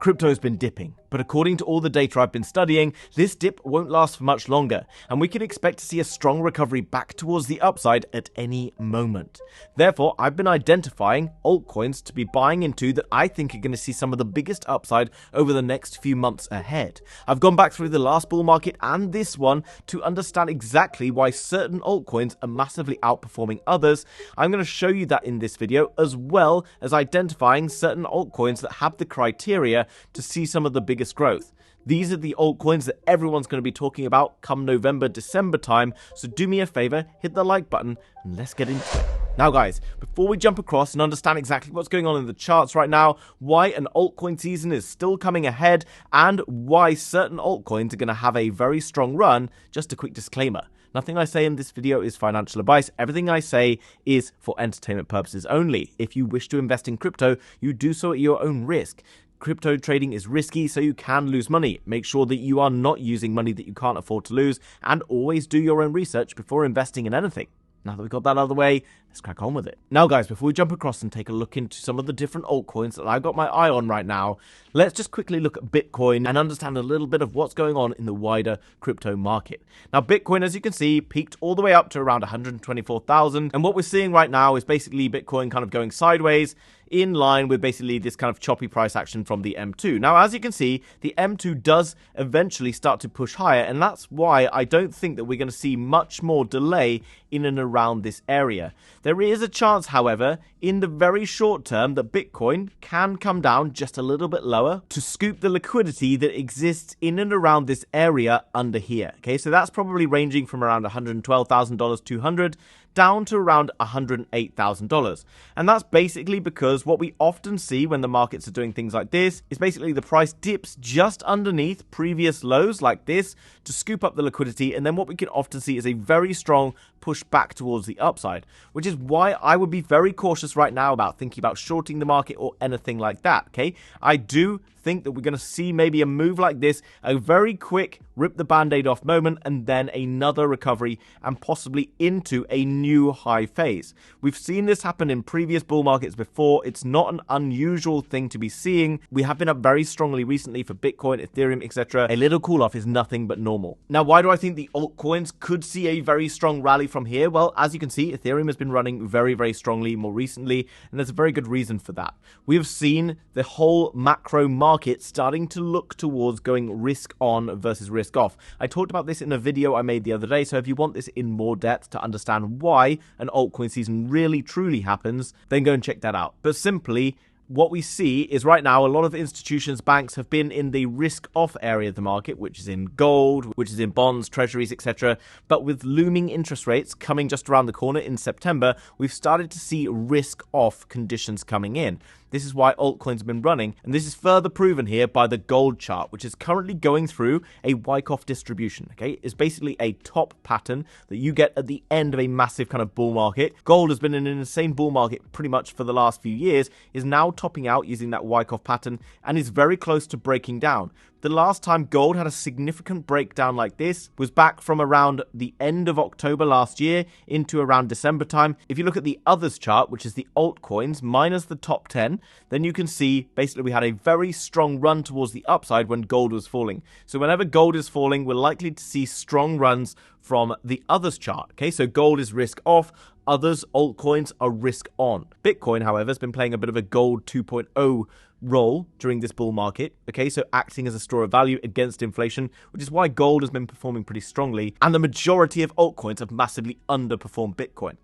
crypto has been dipping, but according to all the data I've been studying, this dip won't last for much longer, and we can expect to see a strong recovery back towards the upside at any moment. Therefore, I've been identifying altcoins to be buying into that I think are going to see some of the biggest upside over the next few months ahead. I've gone back through the last bull market and this one to understand exactly why certain altcoins are massively outperforming others. I'm going to show you that in this video, as well as identifying certain altcoins that have the criteria to see some of the biggest growth. These are the altcoins that everyone's going to be talking about come November, December time, so do me a favor, hit the like button, and let's get into it. Now guys, before we jump across and understand exactly what's going on in the charts right now, why an altcoin season is still coming ahead, and why certain altcoins are going to have a very strong run, just a quick disclaimer. Nothing I say in this video is financial advice. Everything I say is for entertainment purposes only. If you wish to invest in crypto, you do so at your own risk. Crypto trading is risky, so you can lose money. Make sure that you are not using money that you can't afford to lose, and always do your own research before investing in anything. Now that we've got that out of the way, let's crack on with it. Now guys, before we jump across and take a look into some of the different altcoins that I've got my eye on right now, let's just quickly look at Bitcoin and understand a little bit of what's going on in the wider crypto market. Now Bitcoin, as you can see, peaked all the way up to around 124,000, and what we're seeing right now is basically Bitcoin kind of going sideways, in line with basically this kind of choppy price action from the M2. Now, as you can see, the M2 does eventually start to push higher, and that's why I don't think that we're going to see much more delay in and around this area. There is a chance, however, in the very short term that Bitcoin can come down just a little bit lower to scoop the liquidity that exists in and around this area under here. Okay, so that's probably ranging from around $112,000 200 down to around $108,000. And that's basically because what we often see when the markets are doing things like this is basically the price dips just underneath previous lows like this to scoop up the liquidity, and then what we can often see is a very strong push back towards the upside, which is why I would be very cautious right now about thinking about shorting the market or anything like that. Okay, I do think that we're going to see maybe a move like this, a very quick rip the band-aid off moment, and then another recovery and possibly into a new high phase. We've seen this happen in previous bull markets before. It's not an unusual thing to be seeing. We have been up very strongly recently for Bitcoin, Ethereum, etc. A little cool off is nothing but normal. Now, why do I think the altcoins could see a very strong rally from here? Well, as you can see, Ethereum has been running very, very strongly more recently, and there's a very good reason for that. We have seen the whole macro market starting to look towards going risk on versus risk off. I talked about this in a video I made the other day, so if you want this in more depth to understand why an altcoin season really truly happens, then go and check that out. But simply, what we see is right now a lot of institutions, banks have been in the risk off area of the market, which is in gold, which is in bonds, treasuries, etc. But with looming interest rates coming just around the corner in September, we've started to see risk off conditions coming in. This is why altcoins have been running, and this is further proven here by the gold chart, which is currently going through a Wyckoff distribution. Okay, it's basically a top pattern that you get at the end of a massive kind of bull market. Gold has been in an insane bull market pretty much for the last few years, is now topping out using that Wyckoff pattern, and is very close to breaking down. The last time gold had a significant breakdown like this was back from around the end of October last year into around December time. If you look at the others chart, which is the altcoins minus the top 10, then you can see basically we had a very strong run towards the upside when gold was falling. So whenever gold is falling, we're likely to see strong runs from the others chart. Okay, so gold is risk off. Others altcoins are risk on. Bitcoin, however, has been playing a bit of a gold 2.0 role during this bull market. Okay, so acting as a store of value against inflation, which is why gold has been performing pretty strongly, and the majority of altcoins have massively underperformed Bitcoin.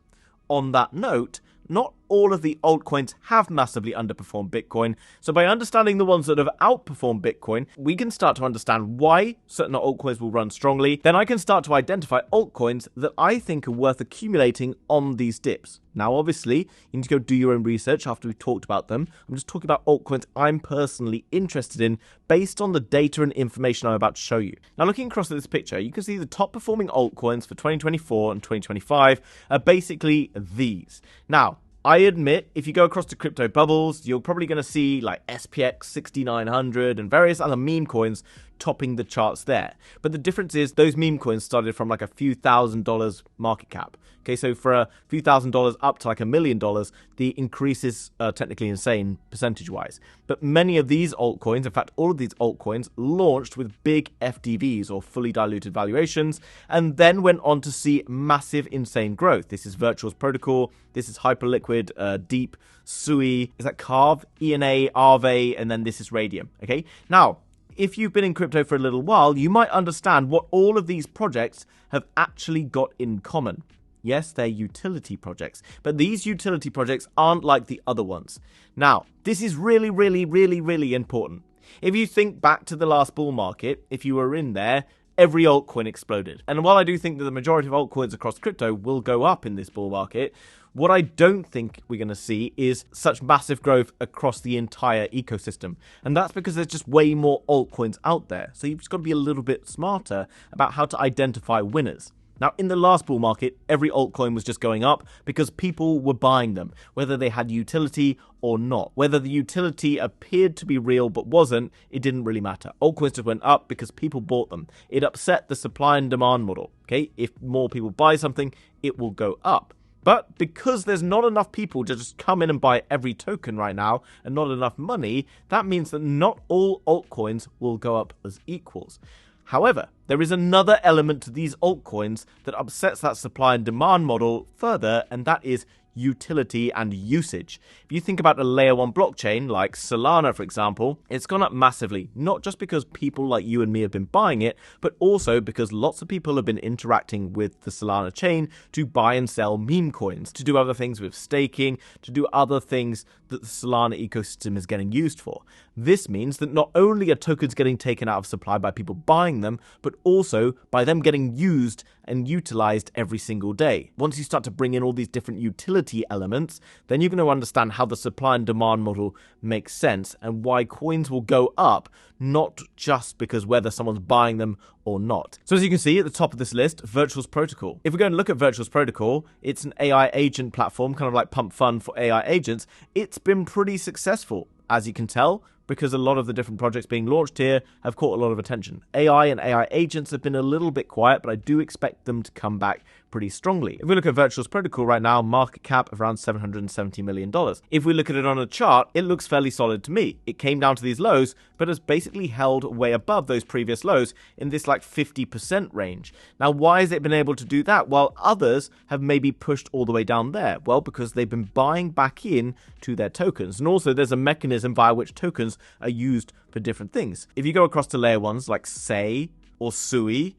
On that note, not all of the altcoins have massively underperformed Bitcoin. So by understanding the ones that have outperformed Bitcoin, we can start to understand why certain altcoins will run strongly. Then I can start to identify altcoins that I think are worth accumulating on these dips. Now, obviously, you need to go do your own research after we've talked about them. I'm just talking about altcoins I'm personally interested in based on the data and information I'm about to show you. Now, looking across at this picture, you can see the top performing altcoins for 2024 and 2025 are basically these. Now, I admit, if you go across to crypto bubbles, you're probably going to see like SPX 6900 and various other meme coins topping the charts there. But the difference is those meme coins started from like a few $1,000s market cap. Okay, so for a few $1,000s up to like $1 million, the increase is technically insane percentage-wise. But many of these altcoins, in fact, all of these altcoins, launched with big FDVs or fully diluted valuations, and then went on to see massive, insane growth. This is Virtual's Protocol, this is Hyperliquid, Deep, Sui, is that Carve, ENA, Aave, and then this is Radium. Okay, now, if you've been in crypto for a little while, you might understand what all of these projects have actually got in common. Yes, they're utility projects, but these utility projects aren't like the other ones. Now, this is really, really, really, really important. If you think back to the last bull market, if you were in there, every altcoin exploded. And while I do think that the majority of altcoins across crypto will go up in this bull market, what I don't think we're going to see is such massive growth across the entire ecosystem. And that's because there's just way more altcoins out there. So you've just got to be a little bit smarter about how to identify winners. Now, in the last bull market, every altcoin was just going up because people were buying them, whether they had utility or not. Whether the utility appeared to be real but wasn't, it didn't really matter. Altcoins just went up because people bought them. It upset the supply and demand model. Okay, if more people buy something, it will go up. But because there's not enough people to just come in and buy every token right now and not enough money, that means that not all altcoins will go up as equals. However, there is another element to these altcoins that upsets that supply and demand model further, and that is utility and usage. If you think about a layer 1 blockchain like Solana, for example, it's gone up massively, not just because people like you and me have been buying it, but also because lots of people have been interacting with the Solana chain to buy and sell meme coins, to do other things with staking, to do other things that the Solana ecosystem is getting used for. This means that not only are tokens getting taken out of supply by people buying them, but also by them getting used and utilized every single day. Once you start to bring in all these different utility elements, then you're going to understand how the supply and demand model makes sense and why coins will go up, not just because whether someone's buying them or not. So as you can see at the top of this list, Virtual's Protocol. If we go and look at Virtual's Protocol, it's an AI agent platform, kind of like Pump Fund for AI agents. It's been pretty successful, as you can tell, because a lot of the different projects being launched here have caught a lot of attention. AI and AI agents have been a little bit quiet, but I do expect them to come back pretty strongly. If we look at Virtual's Protocol right now, market cap of around $770 million. If we look at it on a chart, it looks fairly solid to me. It came down to these lows, but has basically held way above those previous lows in this like 50% range. Now, why has it been able to do that while others have maybe pushed all the way down there? Well, because they've been buying back in to their tokens. And also there's a mechanism via which tokens are used for different things. If you go across to layer ones like Sei or Sui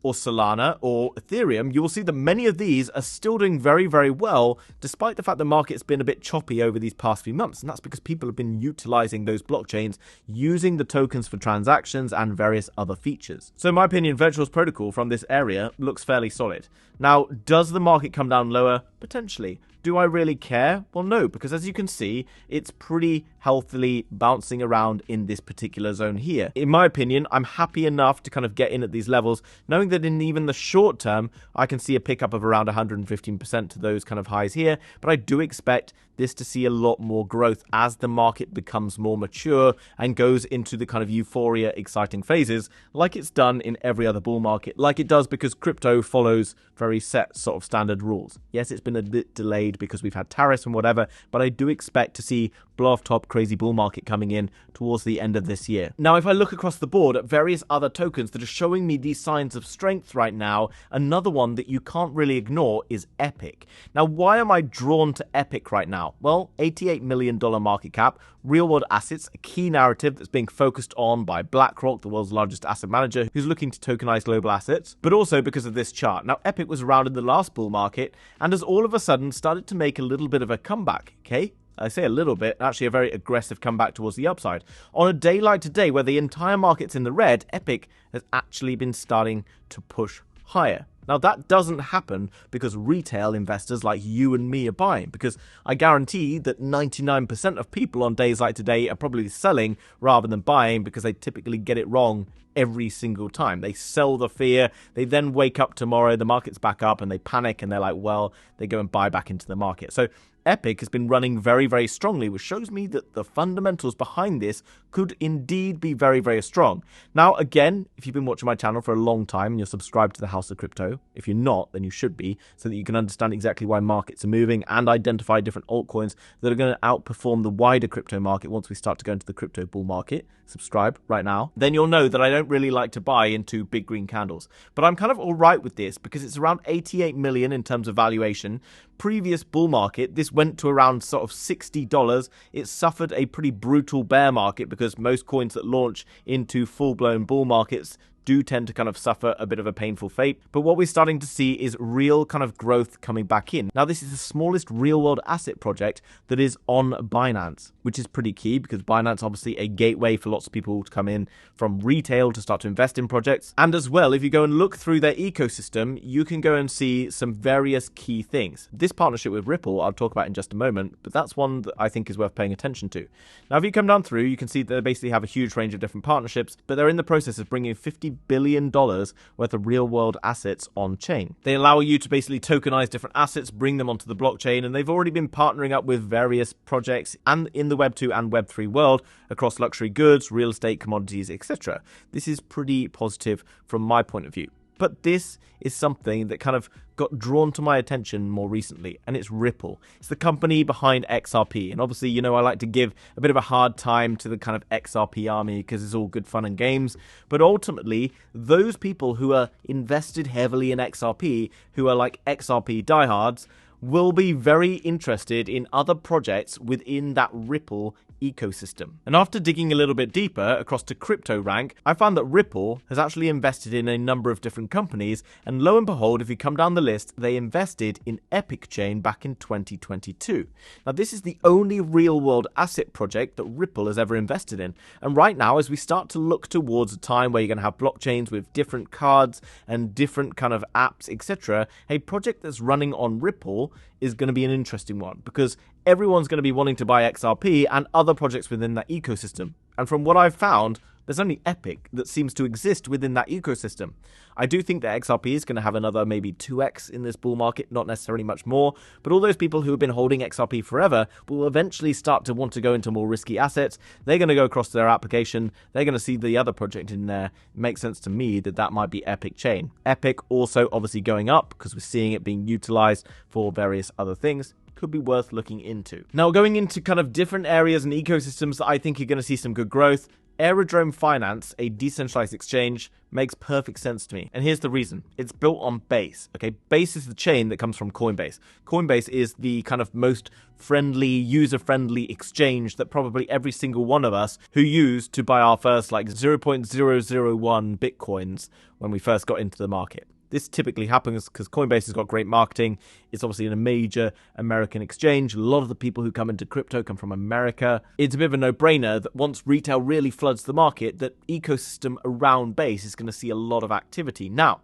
or Solana or Ethereum, you will see that many of these are still doing very, very well, despite the fact the market's been a bit choppy over these past few months. And that's because people have been utilizing those blockchains, using the tokens for transactions and various other features. So in my opinion, Virtual's Protocol from this area looks fairly solid. Now, does the market come down lower? Potentially. Do I really care? Well, no, because as you can see, it's pretty healthily bouncing around in this particular zone here. In my opinion, I'm happy enough to kind of get in at these levels, knowing that in even the short term, I can see a pickup of around 115% to those kind of highs here, but I do expect this to see a lot more growth as the market becomes more mature and goes into the kind of euphoria, exciting phases, like it's done in every other bull market, like it does because crypto follows very set sort of standard rules. Yes, it's been a bit delayed because we've had tariffs and whatever, but I do expect to see blow off top crazy bull market coming in towards the end of this year. Now, if I look across the board at various other tokens that are showing me these signs of strength right now, another one that you can't really ignore is Epic. Now, why am I drawn to Epic right now? Well, $88 million market cap, real world assets, a key narrative that's being focused on by BlackRock, the world's largest asset manager, who's looking to tokenize global assets, but also because of this chart. Now, Epic was around in the last bull market and has all of a sudden started to make a little bit of a comeback, okay? I say a little bit, actually a very aggressive comeback towards the upside. On a day like today, where the entire market's in the red, Epic has actually been starting to push higher. Now, that doesn't happen because retail investors like you and me are buying, because I guarantee that 99% of people on days like today are probably selling rather than buying because they typically get it wrong every single time. They sell the fear, they then wake up tomorrow, the market's back up and they panic and they're like, well, they go and buy back into the market. So Epic has been running very, very strongly, which shows me that the fundamentals behind this could indeed be very, very strong. Now, again, if you've been watching my channel for a long time and you're subscribed to the House of Crypto, if you're not, then you should be, so that you can understand exactly why markets are moving and identify different altcoins that are going to outperform the wider crypto market once we start to go into the crypto bull market. Subscribe right now. Then you'll know that I don't really like to buy into big green candles. But I'm kind of all right with this because it's around 88 million in terms of valuation. Previous bull market, this went to around sort of $60. It suffered a pretty brutal bear market because most coins that launch into full-blown bull markets do tend to kind of suffer a bit of a painful fate. But what we're starting to see is real kind of growth coming back in. Now, this is the smallest real-world asset project that is on Binance, which is pretty key because Binance obviously a gateway for lots of people to come in from retail to start to invest in projects. And as well, if you go and look through their ecosystem, you can go and see some various key things. This partnership with Ripple, I'll talk about in just a moment, but that's one that I think is worth paying attention to. Now, if you come down through, you can see that they basically have a huge range of different partnerships, but they're in the process of bringing $50 billion worth of real-world assets on-chain. They allow you to basically tokenize different assets, bring them onto the blockchain, and they've already been partnering up with various projects and in the Web 2 and Web 3 world across luxury goods, real estate, commodities, etc. This is pretty positive from my point of view. But this is something that kind of got drawn to my attention more recently, and it's Ripple. It's the company behind XRP, and obviously, you know, I like to give a bit of a hard time to the kind of XRP army because it's all good fun and games, but ultimately, those people who are invested heavily in XRP, who are like XRP diehards, will be very interested in other projects within that Ripple ecosystem. And after digging a little bit deeper across to CryptoRank, I found that Ripple has actually invested in a number of different companies, and lo and behold, if you come down the list, they invested in Epic Chain back in 2022. Now, this is the only real-world asset project that Ripple has ever invested in, and right now, as we start to look towards a time where you're going to have blockchains with different cards and different kind of apps, etc., a project that's running on Ripple is going to be an interesting one because everyone's going to be wanting to buy XRP and other projects within that ecosystem. And from what I've found, there's only Epic that seems to exist within that ecosystem. I do think that XRP is going to have another maybe 2x in this bull market, not necessarily much more, but all those people who have been holding XRP forever will eventually start to want to go into more risky assets. They're going to go across to their application. They're going to see the other project in there. It makes sense to me that that might be Epic Chain. Epic also obviously going up because we're seeing it being utilized for various other things. Could be worth looking into. Now, going into kind of different areas and ecosystems that I think are going to see some good growth, Airdrop Finance, a decentralized exchange, makes perfect sense to me. And here's the reason. It's built on Base. Okay, Base is the chain that comes from Coinbase. Coinbase is the kind of most friendly, user-friendly exchange that probably every single one of us who used to buy our first like 0.001 Bitcoins when we first got into the market. This typically happens because Coinbase has got great marketing. It's obviously in a major American exchange. A lot of the people who come into crypto come from America. It's a bit of a no-brainer that once retail really floods the market, that ecosystem around Base is going to see a lot of activity. Now,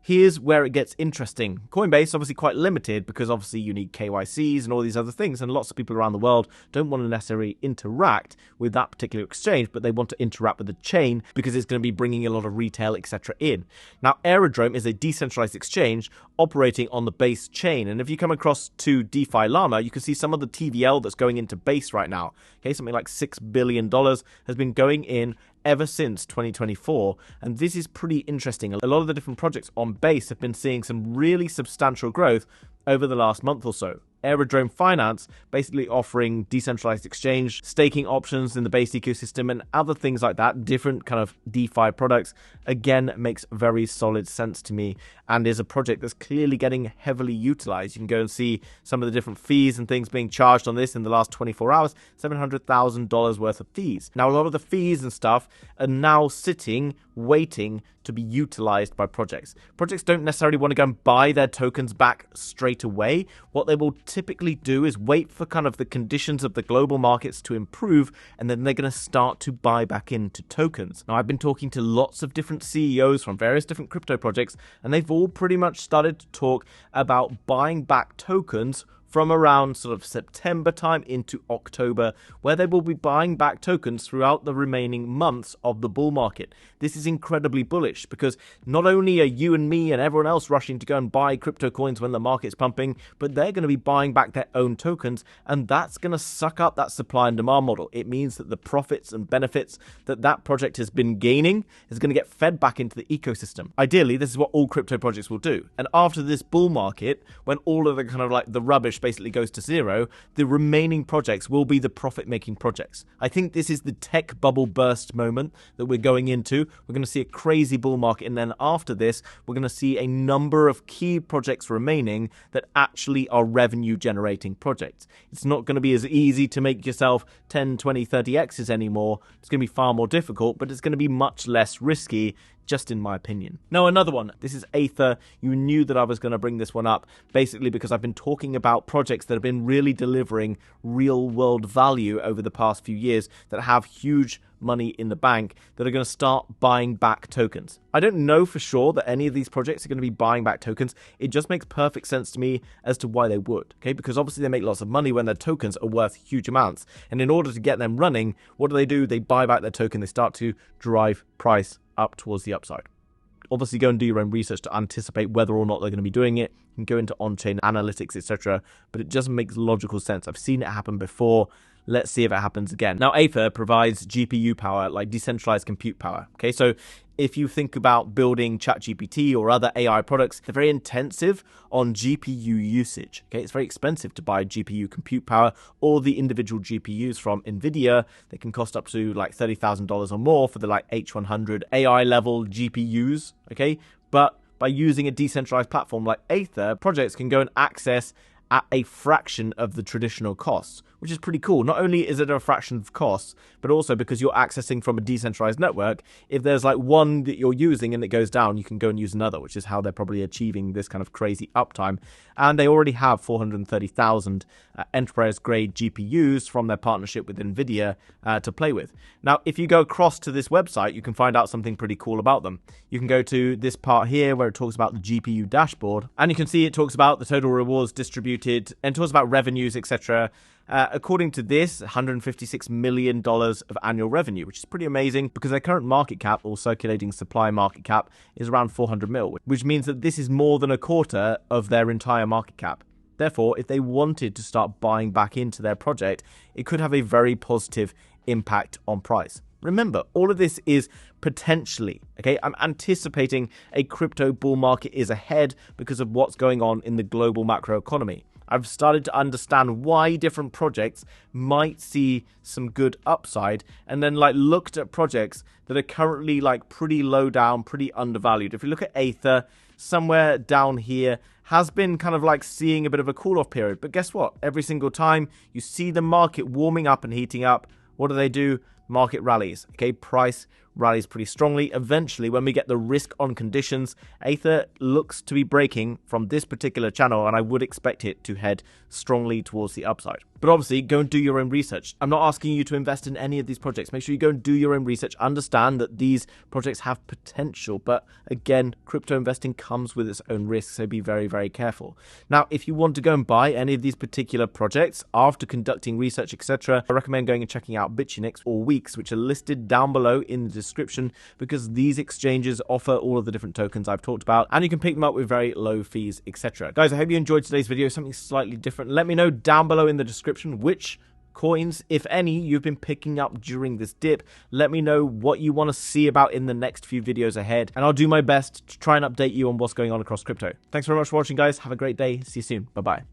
here's where it gets interesting. Coinbase obviously quite limited because obviously you need KYCs and all these other things, and lots of people around the world don't want to necessarily interact with that particular exchange, but they want to interact with the chain because it's going to be bringing a lot of retail, etc. in. Now, Airdrop is a decentralized exchange operating on the Base chain, and if you come across to DeFi Llama, you can see some of the TVL that's going into Base right now. Okay, something like $6 billion has been going in ever since 2024, and this is pretty interesting. A lot of the different projects on Base have been seeing some really substantial growth over the last month or so. Airdrop Finance basically offering decentralized exchange, staking options in the Base ecosystem, and other things like that, different kind of DeFi products, again, makes very solid sense to me and is a project that's clearly getting heavily utilized. You can go and see some of the different fees and things being charged on this in the last 24 hours, $700,000 worth of fees. Now, a lot of the fees and stuff are now sitting, waiting to be utilized by projects. Projects don't necessarily want to go and buy their tokens back straight away. What they will typically do is wait for kind of the conditions of the global markets to improve, and then they're going to start to buy back into tokens. Now, I've been talking to lots of different CEOs from various different crypto projects, and they've all pretty much started to talk about buying back tokens from around sort of September time into October, where they will be buying back tokens throughout the remaining months of the bull market. This is incredibly bullish because not only are you and me and everyone else rushing to go and buy crypto coins when the market's pumping, but they're going to be buying back their own tokens, and that's going to suck up that supply and demand model. It means that the profits and benefits that that project has been gaining is going to get fed back into the ecosystem. Ideally, this is what all crypto projects will do. And after this bull market, when all of the kind of like the rubbish basically goes to zero, the remaining projects will be the profit-making projects. I think this is the tech bubble burst moment that we're going into. We're going to see a crazy bull market, and then after this, we're going to see a number of key projects remaining that actually are revenue-generating projects. It's not going to be as easy to make yourself 10, 20, 30x's anymore. It's going to be far more difficult, but it's going to be much less risky, just in my opinion. Now, another one. This is Aether. You knew that I was going to bring this one up, basically because I've been talking about projects that have been really delivering real-world value over the past few years, that have huge money in the bank, that are going to start buying back tokens. I don't know for sure that any of these projects are going to be buying back tokens. It just makes perfect sense to me as to why they would, okay? Because obviously they make lots of money when their tokens are worth huge amounts. And in order to get them running, what do? They buy back their token. They start to drive price up towards the upside. Obviously, go and do your own research to anticipate whether or not they're going to be doing it. You can go into on-chain analytics, etc. But it just makes logical sense. I've seen it happen before. Let's see if it happens again. Now, Aether provides GPU power, like decentralized compute power. Okay, so if you think about building ChatGPT or other AI products, they're very intensive on GPU usage. Okay, it's very expensive to buy GPU compute power, or the individual GPUs from NVIDIA. They can cost up to like $30,000 or more for the like H100 AI level GPUs. Okay, but by using a decentralized platform like Aether, projects can go and access at a fraction of the traditional costs, which is pretty cool. Not only is it a fraction of costs, but also because you're accessing from a decentralized network, if there's like one that you're using and it goes down, you can go and use another, which is how they're probably achieving this kind of crazy uptime. And they already have 430,000 enterprise-grade GPUs from their partnership with NVIDIA to play with. Now, if you go across to this website, you can find out something pretty cool about them. You can go to this part here where it talks about the GPU dashboard, and you can see it talks about the total rewards distributed and talks about revenues, etc. According to this, $156 million of annual revenue, which is pretty amazing because their current market cap, or circulating supply market cap, is around 400 mil, which means that this is more than a quarter of their entire market cap. Therefore, if they wanted to start buying back into their project, it could have a very positive impact on price. Remember, all of this is potentially, okay? I'm anticipating a crypto bull market is ahead because of what's going on in the global macroeconomy. I've started to understand why different projects might see some good upside, and then like looked at projects that are currently like pretty low down, pretty undervalued. If you look at Aether, somewhere down here has been kind of like seeing a bit of a cool off period. But guess what? Every single time you see the market warming up and heating up, what do? Market rallies, okay? Price rallies pretty strongly. Eventually, when we get the risk on conditions, Aether looks to be breaking from this particular channel, and I would expect it to head strongly towards the upside. But obviously, go and do your own research. I'm not asking you to invest in any of these projects. Make sure you go and do your own research. Understand that these projects have potential, but again, crypto investing comes with its own risks, so be very, very careful. Now, if you want to go and buy any of these particular projects after conducting research, etc., I recommend going and checking out Bitunix or WEEX, which are listed down below in the description, because these exchanges offer all of the different tokens I've talked about, and you can pick them up with very low fees, etc. Guys, I hope you enjoyed today's video, something slightly different. Let me know down below in the description which coins, if any, you've been picking up during this dip. Let me know what you want to see about in the next few videos ahead, and I'll do my best to try and update you on what's going on across crypto. Thanks very much for watching, guys. Have a great day. See you soon. Bye-bye.